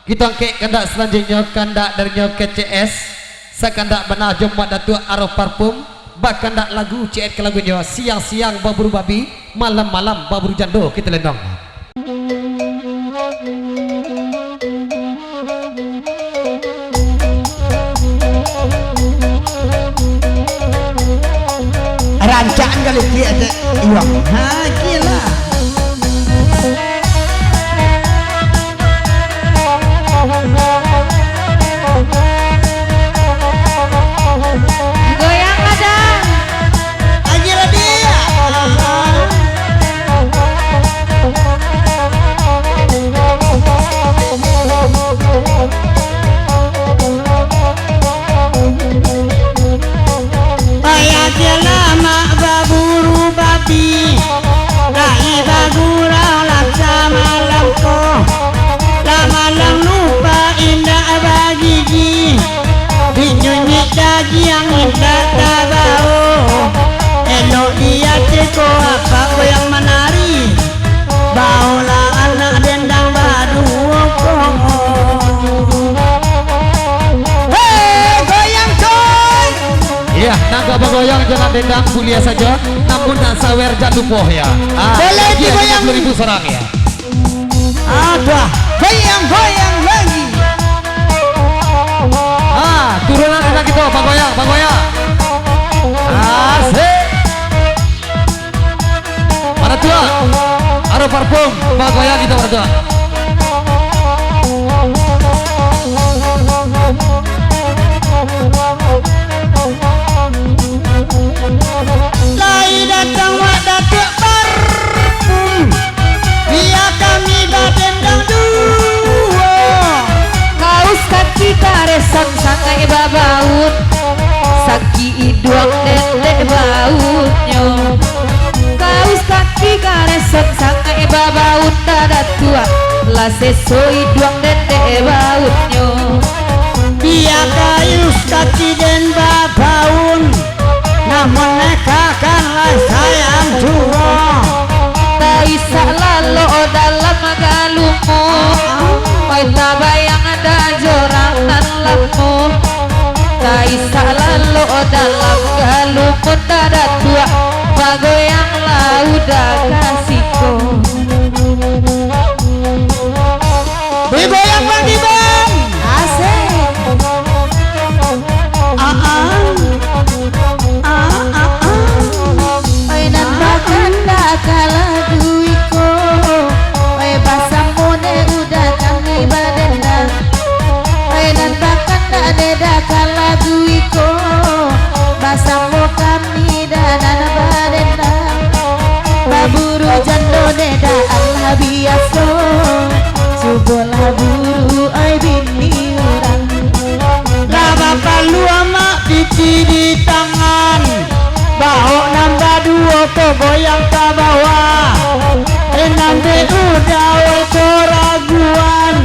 Kita ke kandak selanjutnya kandak dari nyoket CS. Sekandak benar jombat datu arah parfum. Bak kandak lagu CS ke lagunya siang-siang baburu babi, malam-malam baburu jando kita lendong. Rancaan kali dia ada iwang. Ha gila. Goyang ada. Gila dia. Ayah dia lama baburu babi. Rai bagurau laksa malam ko. Lama lang lupa indah bagigi. Dinyunyi dagi yang indah tabao. Elo dia ceko apa yang menari. Baulah anak dendang baru kong. Hei goyang coy. Iya, naga bagoyang jangan dendang kuliah saja, namun nak sawer jatuh poh ya. Boleh iya, digoyang. 30.000 seorang ya. Ada goyang-goyang lagi. Turunan kita gitu, bagoyang, bagoyang. Asik. Mana tua? Ada parfum, bagoyang kita mana tua? Lai datang wak datuk parfum. Dia kami badendang dua. Kaus kaki karesan sangai babaut. Saki iduang dendek bautnya. Kaus kaki karesan sangai babaut. Tada tua lah sesuai iduang dendek bautnya. Dia kayus kaki dan babaun. Namun nekakanlah sayang tua. Taisa lalu dalam galumu. Oi tabayang ada jorangan lamu. Taisa lalu dalam galumu. Tada tua bagoyang lauda kasihku. Digoyang lagi bang. Asik. Oi nan makan dah kalah duiko. Oi basam mone udah kami badendang. Oi nan makan dah deda kalah duiko. Basam mo kami dah nan badendang. Baburu jando deda Allah biasa. Subolah buru oi bini urang. Lama palu ama pici di tangan. Bawa nambah dua ke goyang ke bawah. Nanti udah keraguan.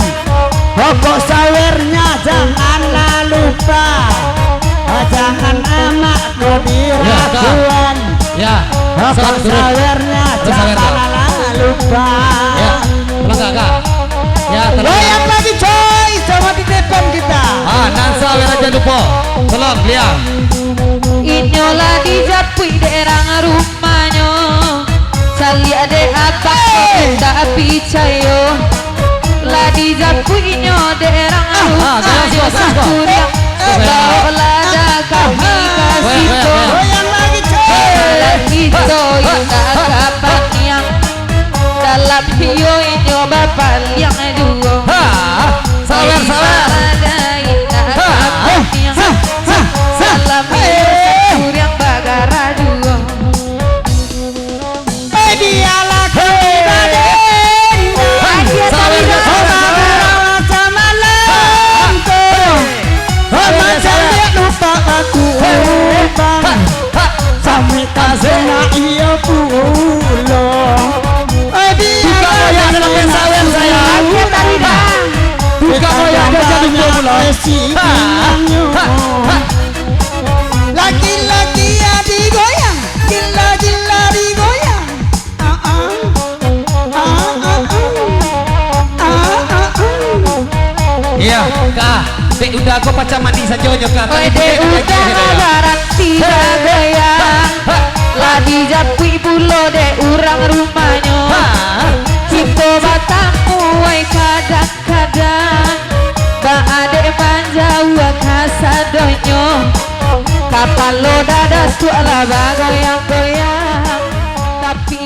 Pokok sawernya janganlah lupa. Jangan amak kau diraguan. Ya, Pokok sawernya janganlah lupa. Ya, tolong kak. Ya, tolong. Goyang lagi coy sama di depan kita. Nan sawer aja lupa. Tolong liang. Inyolah dijapui daerah rumahnya. Sali ade apa tak picayo. Lah dijapui nyo daerah rumahnya. Sakuriang bawa lada kami kasih to. Goyang lagi coy. Lagi to tak kapan yang dalam hiyo inyo bapak yang dua. Sawer. Salam yang bagara dua. Dia lagi badendang. Sama malamku. Macam dia lupa aku bang. Sampai kasena ia pulang. Dia goyang dalam sawer saya. Buka goyang jadi mulai. Lagi-lagi ya digoyang. Gila-gila digoyang. Iya, kah, dek udah aku pacar mandi saja kah. Oi dek udah ngabaran tidak goyang. Lagi japui pulo dek urang rumahnya. Cipto batamu wai kadang-kadang. Ba adek manja wa kasadonyo. Kapal lo dadas tu ala bagoyang-goyang. Tapi